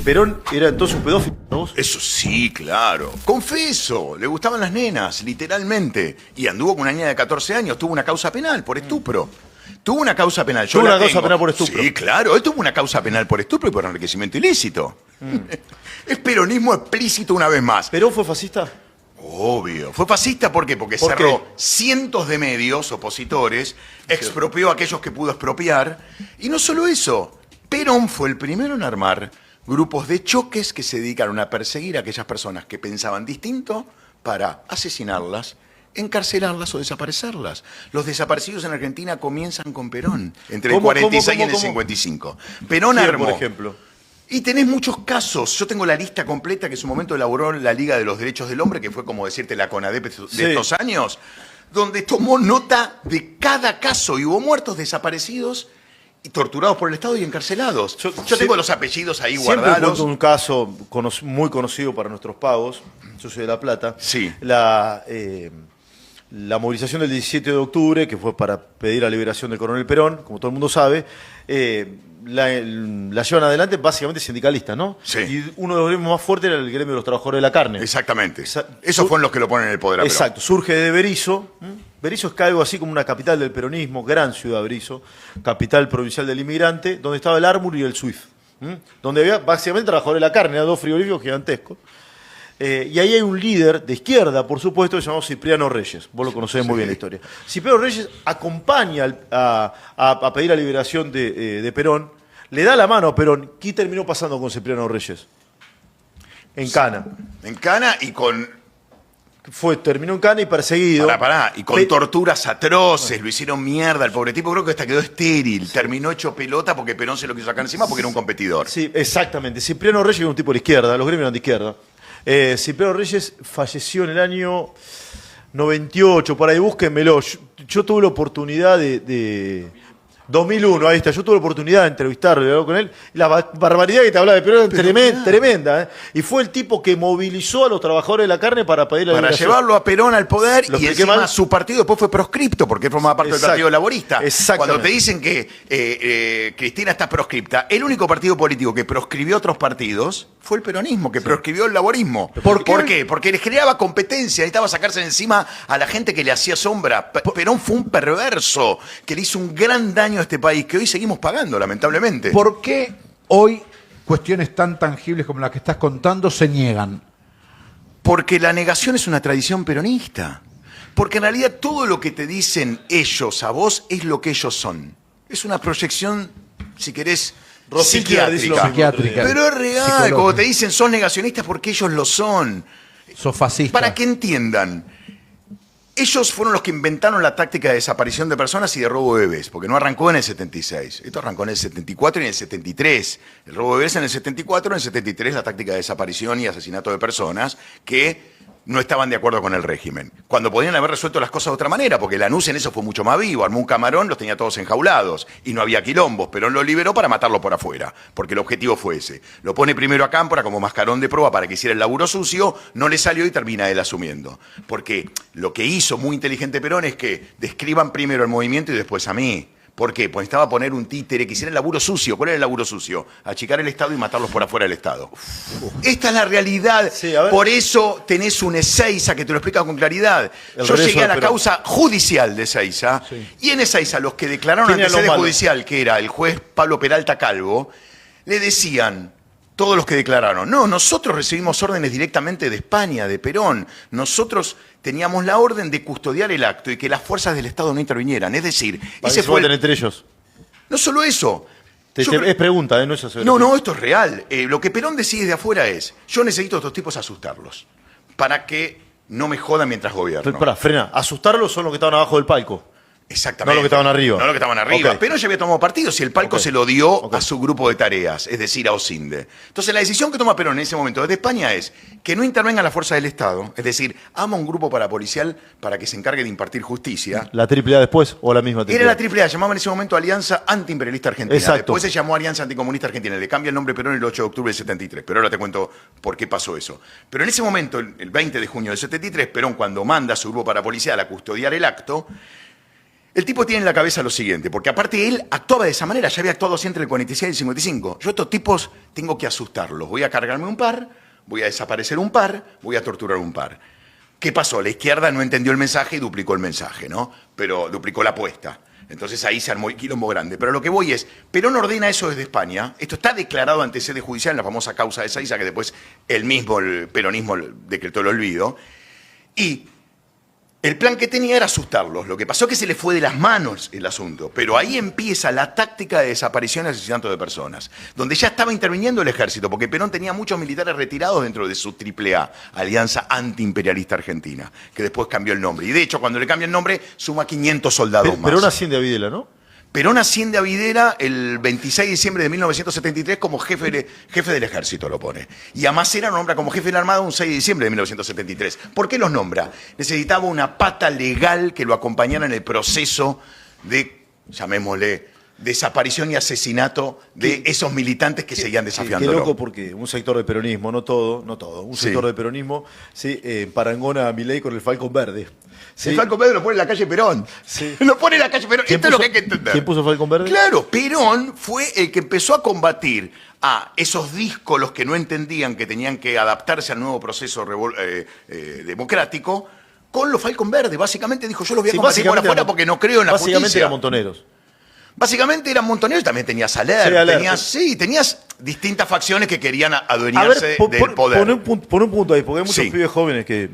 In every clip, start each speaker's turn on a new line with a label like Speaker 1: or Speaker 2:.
Speaker 1: Perón era entonces un pedófilo, ¿no?
Speaker 2: Eso sí, claro. Confeso, le gustaban las nenas, literalmente. Y anduvo con una niña de 14 años, tuvo una causa penal por estupro. Tuvo una causa penal.
Speaker 1: Tuvo una causa penal por estupro.
Speaker 2: Sí, claro, él tuvo una causa penal por estupro y por enriquecimiento ilícito. Es peronismo explícito una vez más.
Speaker 1: ¿Perón fue fascista?
Speaker 2: Obvio. ¿Fue fascista por qué? Porque
Speaker 1: ¿Por
Speaker 2: cerró
Speaker 1: qué?
Speaker 2: cientos de medios opositores, expropió a aquellos que pudo expropiar. Y no solo eso, Perón fue el primero en armar grupos de choques que se dedicaron a perseguir a aquellas personas que pensaban distinto para asesinarlas, encarcelarlas o desaparecerlas. Los desaparecidos en Argentina comienzan con Perón, entre el 46 y el 55. Perón
Speaker 1: ¿Quién,
Speaker 2: armó...
Speaker 1: por ejemplo?
Speaker 2: Y tenés muchos casos. Yo tengo la lista completa que en su momento elaboró la Liga de los Derechos del Hombre, que fue como decirte la CONADEP de estos años, donde tomó nota de cada caso y hubo muertos, desaparecidos y torturados por el Estado y encarcelados. Yo tengo los apellidos ahí
Speaker 1: Siempre
Speaker 2: guardados.
Speaker 1: cuento un caso muy conocido para nuestros pagos. Yo soy de La Plata.
Speaker 2: Sí.
Speaker 1: La movilización del 17 de octubre, que fue para pedir la liberación del coronel Perón, como todo el mundo sabe, la llevan adelante básicamente sindicalistas, ¿no?
Speaker 2: Sí.
Speaker 1: Y uno de los gremios más fuertes era el gremio de los trabajadores de la carne.
Speaker 2: Exactamente. Esos fueron los que lo ponen en el poder a Perón.
Speaker 1: Exacto. Surge de Berisso. Berisso es algo así como una capital del peronismo, gran ciudad Berisso, capital provincial del inmigrante, donde estaba el Armour y el Swift, donde había básicamente trabajadores de la carne, eran dos frigoríficos gigantescos. Y ahí hay un líder de izquierda, por supuesto, que se llama Cipriano Reyes. Vos lo conocés muy bien la historia. Cipriano Reyes acompaña a pedir la liberación de Perón, le da la mano a Perón. ¿Qué terminó pasando con Cipriano Reyes? En Cana.
Speaker 2: En Cana y con...
Speaker 1: Terminó en Cana y perseguido.
Speaker 2: Pará. Y con torturas atroces, lo hicieron mierda. El pobre tipo creo que hasta quedó estéril. Terminó hecho pelota porque Perón se lo quiso sacar encima porque era un competidor.
Speaker 1: Sí, exactamente. Cipriano Reyes era un tipo de la izquierda, los gremios eran de izquierda. Cipriano Reyes falleció en el año 98, por ahí búsquenmelo. Yo tuve la oportunidad de 2001, ahí está, yo tuve la oportunidad de entrevistarlo, de hablar con él, y la barbaridad que te hablaba de Perón es tremenda, ¿eh? Y fue el tipo que movilizó a los trabajadores de la carne para pedir la liberación.
Speaker 2: Llevarlo a Perón al poder
Speaker 1: ¿Lo
Speaker 2: y
Speaker 1: expliqué
Speaker 2: encima
Speaker 1: mal?
Speaker 2: su partido después fue proscripto porque formaba parte del Partido Laborista.
Speaker 1: Exactamente.
Speaker 2: Cuando te dicen que Cristina está proscripta, el único partido político que proscribió otros partidos fue el peronismo, que proscribió el laborismo. ¿Por qué? Porque les creaba competencia, necesitaba sacarse de encima a la gente que le hacía sombra. Perón fue un perverso que le hizo un gran daño a este país que hoy seguimos pagando, lamentablemente.
Speaker 3: ¿Por qué hoy cuestiones tan tangibles como las que estás contando se niegan?
Speaker 2: Porque la negación es una tradición peronista. Porque en realidad todo lo que te dicen ellos a vos es lo que ellos son. Es una proyección, si querés, psiquiátrica. Pero es real, como te dicen, son negacionistas porque ellos lo son.
Speaker 3: Sos fascista.
Speaker 2: Para que entiendan, ellos fueron los que inventaron la táctica de desaparición de personas y de robo de bebés, porque no arrancó en el 76, esto arrancó en el 74 y en el 73. El robo de bebés en el 74, en el 73 la táctica de desaparición y asesinato de personas que no estaban de acuerdo con el régimen. Cuando podían haber resuelto las cosas de otra manera, porque Lanús en eso fue mucho más vivo, armó un camarón, los tenía todos enjaulados y no había quilombos, pero lo liberó para matarlo por afuera, porque el objetivo fue ese. Lo pone primero a Cámpora como mascarón de prueba para que hiciera el laburo sucio, no le salió y termina él asumiendo. Porque lo que hizo muy inteligente Perón es que describan primero el movimiento y después a mí. ¿Por qué? Pues necesitaba poner un títere que hiciera el laburo sucio. ¿Cuál era el laburo sucio? Achicar el Estado y matarlos por afuera del Estado. Esta es la realidad. Sí, por eso tenés un Ezeiza que te lo explica con claridad. Yo llegué a la causa judicial de Ezeiza, y en Ezeiza los que declararon ante sede judicial, que era el juez Pablo Peralta Calvo, le decían, todos los que declararon, no, nosotros recibimos órdenes directamente de España, de Perón. Nosotros teníamos la orden de custodiar el acto y que las fuerzas del Estado no intervinieran. Es decir, ese fue
Speaker 1: entre ellos.
Speaker 2: No solo eso.
Speaker 1: Es pregunta, no es eso.
Speaker 2: No, esto es real. Lo que Perón decide de afuera es, yo necesito a estos tipos asustarlos para que no me jodan mientras gobierno.
Speaker 1: Pará, frena. Asustarlos son los que estaban abajo del palco.
Speaker 2: Exactamente.
Speaker 1: No los que estaban arriba.
Speaker 2: No los que estaban arriba.
Speaker 1: Okay.
Speaker 2: Pero ya había tomado partido si el palco se lo dio a su grupo de tareas, es decir, a OSINDE. Entonces la decisión que toma Perón en ese momento desde España es que no intervenga la fuerza del Estado, es decir, ama un grupo parapolicial para que se encargue de impartir justicia.
Speaker 1: ¿La AAA después o la misma AAA?
Speaker 2: Era la AAA, llamaba en ese momento Alianza Antiimperialista Argentina.
Speaker 1: Exacto.
Speaker 2: Después se llamó Alianza Anticomunista Argentina. Le cambia el nombre Perón el 8 de octubre del 73. Pero ahora te cuento por qué pasó eso. Pero en ese momento, el 20 de junio del 73, Perón, cuando manda a su grupo parapolicial a custodiar el acto, El tipo tiene en la cabeza lo siguiente, porque aparte él actuaba de esa manera, ya había actuado así entre el 46 y el 55. Yo a estos tipos tengo que asustarlos, voy a cargarme un par, voy a desaparecer un par, voy a torturar un par. ¿Qué pasó? La izquierda no entendió el mensaje y duplicó el mensaje, ¿no? Pero duplicó la apuesta. Entonces ahí se armó el quilombo grande. Pero lo que voy es, Perón ordena eso desde España, esto está declarado ante sede judicial en la famosa causa de Saiza, que después el peronismo decretó el olvido, y el plan que tenía era asustarlos. Lo que pasó es que se le fue de las manos el asunto. Pero ahí empieza la táctica de desaparición y asesinato de personas, donde ya estaba interviniendo el ejército, porque Perón tenía muchos militares retirados dentro de su AAA, Alianza Antiimperialista Argentina, que después cambió el nombre. Y de hecho, cuando le cambia el nombre, suma 500 soldados más.
Speaker 1: Perón asciende a Videla, ¿no?
Speaker 2: Perón asciende a Videla el 26 de diciembre de 1973 como jefe del ejército, lo pone. Y a Macera lo nombra como jefe de la Armada un 6 de diciembre de 1973. ¿Por qué los nombra? Necesitaba una pata legal que lo acompañara en el proceso de, llamémosle, desaparición y asesinato de esos militantes que seguían desafiándolo.
Speaker 1: Qué loco, porque un sector del peronismo, no todo, un sector del peronismo parangona a Milei con el Falcón Verde. Sí.
Speaker 2: El Falcón Verde lo pone en la calle Perón.
Speaker 1: Sí.
Speaker 2: Lo pone en la calle Perón. Esto es lo que hay que entender.
Speaker 1: ¿Quién puso Falcón Verde?
Speaker 2: Claro, Perón fue el que empezó a combatir a esos díscolos que no entendían que tenían que adaptarse al nuevo proceso democrático con los Falcón Verde. Básicamente dijo, yo los voy a combatir por afuera porque no creo en la justicia.
Speaker 1: Básicamente eran montoneros.
Speaker 2: Básicamente eran montoneros, también tenía Saler, tenías distintas facciones que querían adueñarse del poder.
Speaker 1: Pon un punto ahí, porque hay muchos
Speaker 2: Sí.
Speaker 1: pibes jóvenes que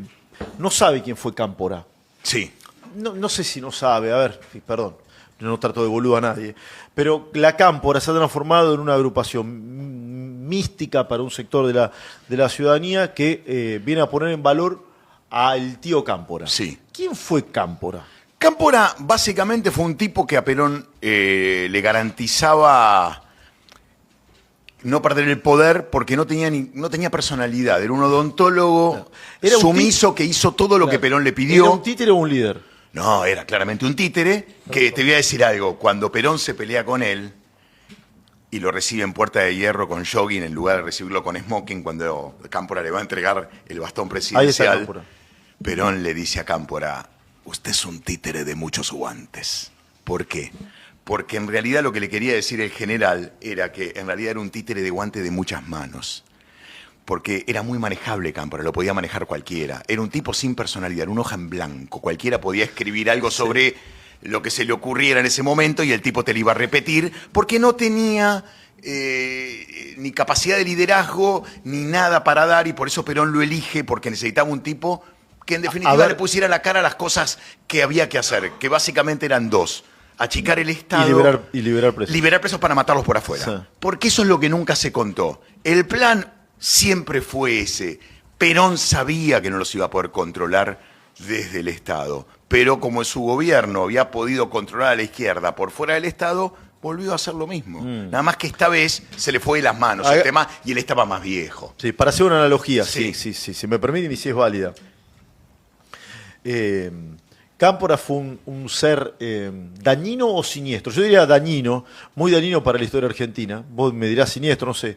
Speaker 1: no saben quién fue Cámpora.
Speaker 2: Sí.
Speaker 1: No sé si no sabe, a ver, perdón, no trato de boludo a nadie, pero la Cámpora se ha transformado en una agrupación mística para un sector de la ciudadanía que viene a poner en valor al tío Cámpora.
Speaker 2: Sí.
Speaker 1: ¿Quién fue Cámpora?
Speaker 2: Cámpora básicamente fue un tipo que a Perón le garantizaba no perder el poder porque no tenía personalidad. Era un odontólogo
Speaker 1: Era un
Speaker 2: sumiso que hizo todo lo que Perón le pidió.
Speaker 1: ¿Era un títere o un líder?
Speaker 2: No, era claramente un títere que, te voy a decir algo, cuando Perón se pelea con él y lo recibe en Puerta de Hierro con jogging en lugar de recibirlo con smoking, cuando Cámpora le va a entregar el bastón
Speaker 1: Ahí está
Speaker 2: presidencial,
Speaker 1: Cámpora.
Speaker 2: Perón le dice a Cámpora, usted es un títere de muchos guantes. ¿Por qué? Porque en realidad lo que le quería decir el general era que en realidad era un títere de guante de muchas manos. Porque era muy manejable Cámpora, lo podía manejar cualquiera. Era un tipo sin personalidad, era una hoja en blanco. Cualquiera podía escribir algo sobre lo que se le ocurriera en ese momento y el tipo te lo iba a repetir, porque no tenía ni capacidad de liderazgo ni nada para dar, y por eso Perón lo elige, porque necesitaba un tipo que en definitiva le pusiera la cara a las cosas que había que hacer, que básicamente eran dos: achicar el Estado
Speaker 1: y liberar presos.
Speaker 2: Liberar presos para matarlos por afuera.
Speaker 1: Sí.
Speaker 2: Porque eso es lo que nunca se contó. El plan siempre fue ese. Perón sabía que no los iba a poder controlar desde el Estado, pero como su gobierno había podido controlar a la izquierda por fuera del Estado, volvió a hacer lo mismo. Nada más que esta vez se le fue de las manos el tema y él estaba más viejo.
Speaker 1: Sí, para hacer una analogía,
Speaker 2: Sí.
Speaker 1: sí, si me permiten y si es válida. Cámpora fue un ser dañino o siniestro. Yo diría dañino, muy dañino para la historia argentina. Vos me dirás siniestro, no sé.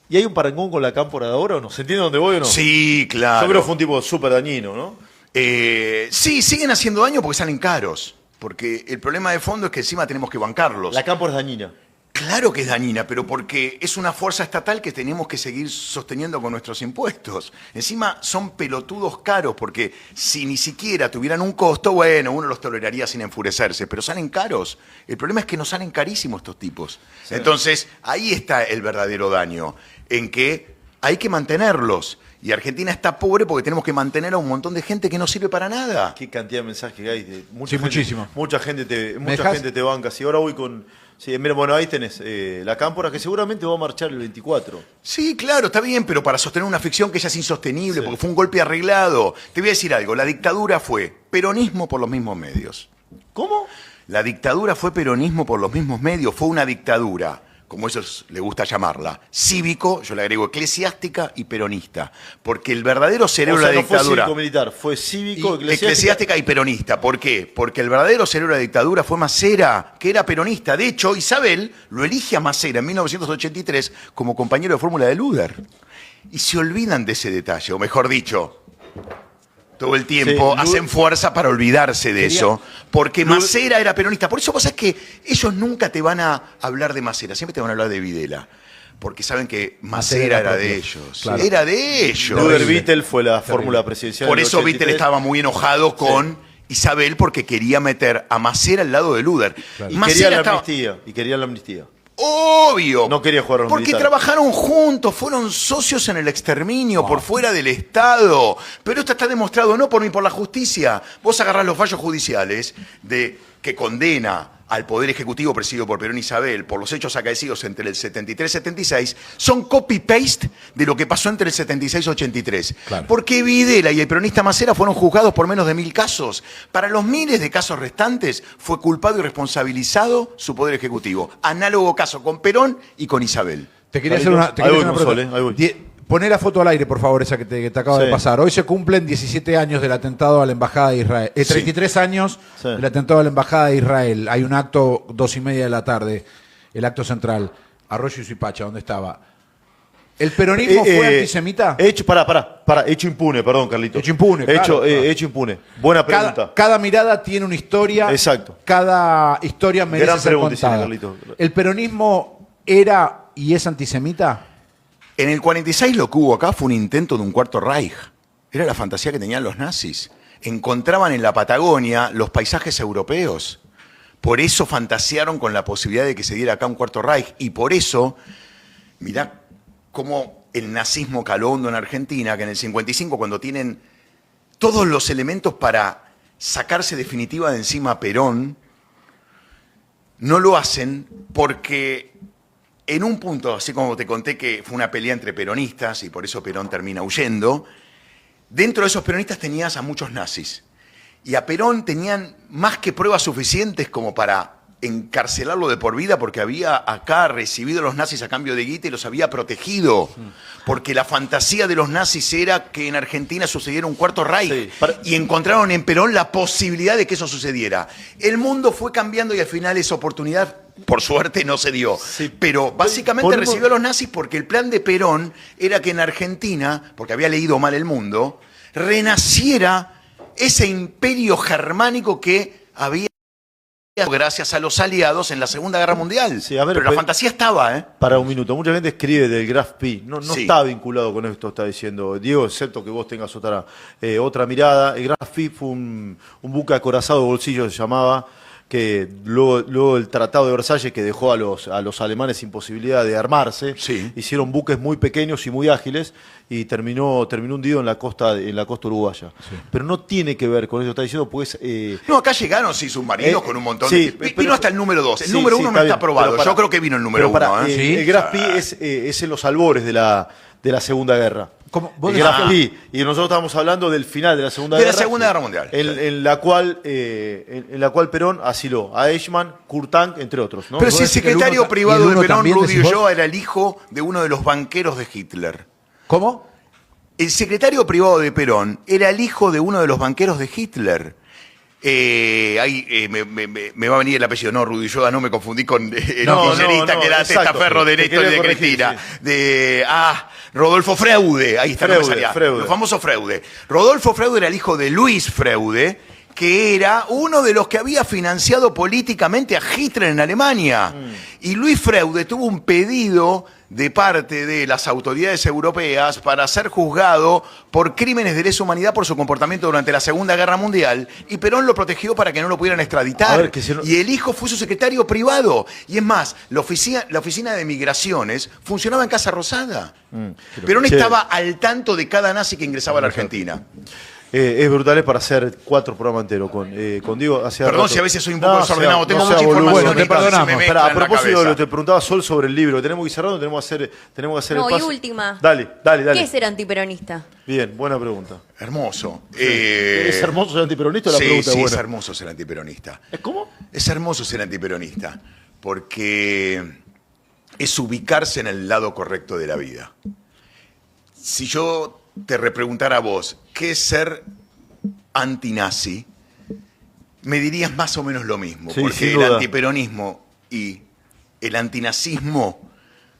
Speaker 1: ¿Y hay un parangón con la Cámpora de ahora o no? ¿Se entiende dónde voy o no?
Speaker 2: Sí, claro.
Speaker 1: Yo creo que fue un tipo súper dañino, ¿no?
Speaker 2: Sí, siguen haciendo daño porque salen caros. Porque el problema de fondo es que encima tenemos que bancarlos.
Speaker 1: La Cámpora es dañina.
Speaker 2: Claro que es dañina, pero porque es una fuerza estatal que tenemos que seguir sosteniendo con nuestros impuestos. Encima son pelotudos caros, porque si ni siquiera tuvieran un costo, bueno, uno los toleraría sin enfurecerse, pero salen caros. El problema es que nos salen carísimos estos tipos. Sí. Entonces, ahí está el verdadero daño, en que hay que mantenerlos. Y Argentina está pobre porque tenemos que mantener a un montón de gente que no sirve para nada.
Speaker 1: Qué cantidad de mensajes que hay.
Speaker 3: Muchísimo.
Speaker 1: Mucha gente te banca. Si ahora voy con... Sí, mira, bueno, ahí tenés la Cámpora, que seguramente va a marchar el 24.
Speaker 2: Sí, claro, está bien, pero para sostener una ficción que ya es insostenible, porque fue un golpe arreglado. Te voy a decir algo, la dictadura fue peronismo por los mismos medios.
Speaker 1: ¿Cómo?
Speaker 2: La dictadura fue peronismo por los mismos medios, fue una dictadura, como ellos les gusta llamarla, cívico, yo le agrego eclesiástica y peronista, porque el verdadero cerebro de la dictadura...
Speaker 1: No fue cívico-militar, fue cívico,
Speaker 2: eclesiástica y peronista. ¿Por qué? Porque el verdadero cerebro de la dictadura fue Macera, que era peronista. De hecho, Isabel lo elige a Macera en 1983 como compañero de fórmula de Luder. Y se olvidan de ese detalle, o mejor dicho, todo el tiempo, hacen fuerza para olvidarse de eso, porque Macera era peronista. Por eso vos sabés que ellos nunca te van a hablar de Macera, siempre te van a hablar de Videla. Porque saben que Macera era de ellos.
Speaker 3: Claro.
Speaker 2: Era de ellos.
Speaker 1: Luder Vittel fue la fórmula presidencial.
Speaker 2: Por
Speaker 1: del
Speaker 2: eso
Speaker 1: 83.
Speaker 2: Vittel estaba muy enojado con Isabel porque quería meter a Macera al lado de Luder.
Speaker 3: Claro.
Speaker 1: Y quería la amnistía. Y quería la amnistía.
Speaker 2: Obvio.
Speaker 1: No quería jugar a los
Speaker 2: porque
Speaker 1: militares.
Speaker 2: trabajaron juntos, fueron socios en el exterminio, por fuera del Estado. Pero esto está demostrado no por mí, por la justicia. Vos agarrás los fallos judiciales de que condena al Poder Ejecutivo presidido por Perón y Isabel por los hechos acaecidos entre el 73 y 76, son copy-paste de lo que pasó entre el 76 y 83.
Speaker 3: Claro.
Speaker 2: Porque Videla y el peronista Macera fueron juzgados por menos de 1000 casos. Para los miles de casos restantes fue culpado y responsabilizado su Poder Ejecutivo. Análogo caso con Perón y con Isabel.
Speaker 3: Te quería
Speaker 1: Carlitos,
Speaker 3: hacer una,
Speaker 1: ahí voy con
Speaker 3: pregunta.
Speaker 1: Sol, ahí voy.
Speaker 3: Poné la foto al aire, por favor, esa que te acaba de
Speaker 1: Sí.
Speaker 3: pasar. Hoy se cumplen 17 años del atentado a la Embajada de Israel. 33 años
Speaker 1: Sí.
Speaker 3: del atentado a la Embajada de Israel. Hay un acto 2:30 de la tarde, el acto central. Arroyo y Suipacha, ¿dónde estaba? ¿El peronismo fue antisemita?
Speaker 1: Hecho, hecho impune, perdón, Carlito.
Speaker 3: Hecho impune, claro, claro.
Speaker 1: Hecho impune. Buena pregunta.
Speaker 3: Cada mirada tiene una historia.
Speaker 1: Exacto.
Speaker 3: Cada historia merece
Speaker 1: Gran
Speaker 3: ser
Speaker 1: pregunta,
Speaker 3: contada.
Speaker 1: Carlito.
Speaker 3: ¿El peronismo era y es antisemita?
Speaker 2: En el 46 lo que hubo acá fue un intento de un cuarto Reich. Era la fantasía que tenían los nazis. Encontraban en la Patagonia los paisajes europeos. Por eso fantasearon con la posibilidad de que se diera acá un cuarto Reich. Y por eso, mirá cómo el nazismo caló hondo en Argentina, que en el 55, cuando tienen todos los elementos para sacarse definitiva de encima a Perón, no lo hacen porque en un punto, así como te conté que fue una pelea entre peronistas y por eso Perón termina huyendo, dentro de esos peronistas tenías a muchos nazis. Y a Perón tenían más que pruebas suficientes como para encarcelarlo de por vida porque había acá recibido a los nazis a cambio de guita y los había protegido. Porque la fantasía de los nazis era que en Argentina sucediera un cuarto Reich.
Speaker 1: Sí,
Speaker 2: Y encontraron en Perón la posibilidad de que eso sucediera. El mundo fue cambiando y al final esa oportunidad, por suerte, no se dio.
Speaker 1: Sí.
Speaker 2: Pero básicamente recibió a los nazis porque el plan de Perón era que en Argentina, porque había leído mal el mundo, renaciera ese imperio germánico que había gracias a los aliados en la Segunda Guerra Mundial.
Speaker 1: Sí, a ver,
Speaker 2: pero la fantasía estaba, ¿eh?
Speaker 1: Para un minuto. Mucha gente escribe del Graph Pi. No
Speaker 2: Sí.
Speaker 1: está vinculado con esto, está diciendo Diego, excepto que vos tengas otra mirada. El Graph Pi fue un buque acorazado de bolsillo, se llamaba, que luego el Tratado de Versalles, que dejó a los alemanes sin posibilidad de armarse,
Speaker 2: Sí.
Speaker 1: hicieron buques muy pequeños y muy ágiles y terminó hundido en la costa uruguaya. Pero no tiene que ver con eso, está diciendo, pues...
Speaker 2: No, acá llegaron sí submarinos con un montón
Speaker 1: sí,
Speaker 2: de... Vino
Speaker 1: pero-
Speaker 2: hasta el número 2. El
Speaker 1: Sí,
Speaker 2: número
Speaker 1: sí,
Speaker 2: 1
Speaker 1: está
Speaker 2: no
Speaker 1: bien,
Speaker 2: está aprobado.
Speaker 1: pero para-
Speaker 2: Yo creo que vino el número
Speaker 1: pero
Speaker 2: 1.
Speaker 3: ¿Sí?
Speaker 1: El Graph Pi es en los albores de la Segunda Guerra.
Speaker 3: ¿Cómo? ¿Vos
Speaker 1: El
Speaker 3: decís?
Speaker 1: Graph Pi. Y nosotros estábamos hablando del final de la Segunda
Speaker 2: De la
Speaker 1: Guerra.
Speaker 2: Segunda Guerra Mundial.
Speaker 1: En la cual Perón asiló a Eichmann, Kurtank, entre otros. ¿no?
Speaker 2: Pero si el
Speaker 3: decís que el
Speaker 2: secretario
Speaker 3: uno- y
Speaker 2: privado
Speaker 3: el
Speaker 2: de
Speaker 3: uno
Speaker 2: Perón,
Speaker 3: también,
Speaker 2: Rudy
Speaker 3: decís vos.
Speaker 2: Ulloa, era el hijo de uno de los banqueros de Hitler.
Speaker 3: ¿Cómo?
Speaker 2: El secretario privado de Perón era el hijo de uno de los banqueros de Hitler. Me va a venir el apellido, no, Rudy Ulloa, no me confundí con el
Speaker 1: No,
Speaker 2: kirchnerista
Speaker 1: no,
Speaker 2: que era
Speaker 1: exacto.
Speaker 2: testaferro de
Speaker 1: Te
Speaker 2: Néstor y
Speaker 1: quería
Speaker 2: de
Speaker 1: corregir,
Speaker 2: Cristina. Rodolfo Freude, ahí está, no me
Speaker 1: Freude,
Speaker 2: salía.
Speaker 1: Freude.
Speaker 2: El famoso Freude. Rodolfo Freude era el hijo de Luis Freude, que era uno de los que había financiado políticamente a Hitler en Alemania. Y Luis Freude tuvo un pedido de parte de las autoridades europeas para ser juzgado por crímenes de lesa humanidad por su comportamiento durante la Segunda Guerra Mundial, y Perón lo protegió para que no lo pudieran
Speaker 1: A
Speaker 2: extraditar.
Speaker 1: ver, que si no-
Speaker 2: Y el hijo fue su secretario privado. Y es más, la oficina de migraciones funcionaba en Casa Rosada. Perón
Speaker 1: Che.
Speaker 2: estaba al tanto de cada nazi que ingresaba a la Argentina.
Speaker 1: Es brutal, es para hacer 4 programas enteros con Diego.
Speaker 2: Perdón si a veces soy un poco desordenado, tengo
Speaker 1: sea
Speaker 2: mucha
Speaker 1: boludo.
Speaker 2: información
Speaker 3: Bueno, te
Speaker 2: y casi se
Speaker 3: perdonamos.
Speaker 2: me mezcla
Speaker 1: Espera, a
Speaker 2: en la
Speaker 1: propósito de lo
Speaker 2: cabeza.
Speaker 1: que te preguntaba Sol sobre el libro, tenemos que ir cerrando, tenemos que hacer
Speaker 4: No,
Speaker 1: el
Speaker 4: y
Speaker 1: pase.
Speaker 4: última.
Speaker 1: Dale.
Speaker 4: ¿Qué es ser antiperonista?
Speaker 1: Bien, buena pregunta.
Speaker 2: Hermoso.
Speaker 1: ¿Es hermoso ser antiperonista o la
Speaker 2: sí,
Speaker 1: pregunta
Speaker 2: sí,
Speaker 1: es
Speaker 2: es
Speaker 1: buena?
Speaker 2: hermoso ser antiperonista.
Speaker 1: ¿Es cómo?
Speaker 2: Es hermoso ser antiperonista, porque es ubicarse en el lado correcto de la vida. Si yo te repreguntara a vos, ¿qué es ser antinazi? Me dirías más o menos lo mismo,
Speaker 1: Sí,
Speaker 2: porque
Speaker 1: sin
Speaker 2: el
Speaker 1: duda.
Speaker 2: antiperonismo y el antinazismo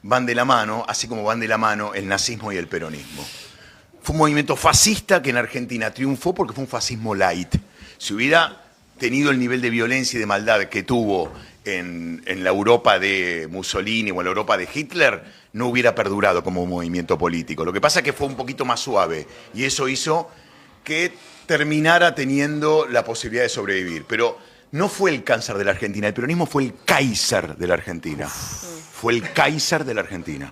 Speaker 2: van de la mano, así como van de la mano el nazismo y el peronismo. Fue un movimiento fascista que en Argentina triunfó porque fue un fascismo light. Si hubiera tenido el nivel de violencia y de maldad que tuvo en la Europa de Mussolini o en la Europa de Hitler, no hubiera perdurado como movimiento político. Lo que pasa es que fue un poquito más suave y eso hizo que terminara teniendo la posibilidad de sobrevivir. Pero no fue el cáncer de la Argentina, el peronismo fue el Kaiser de la Argentina. Fue el Kaiser de la Argentina.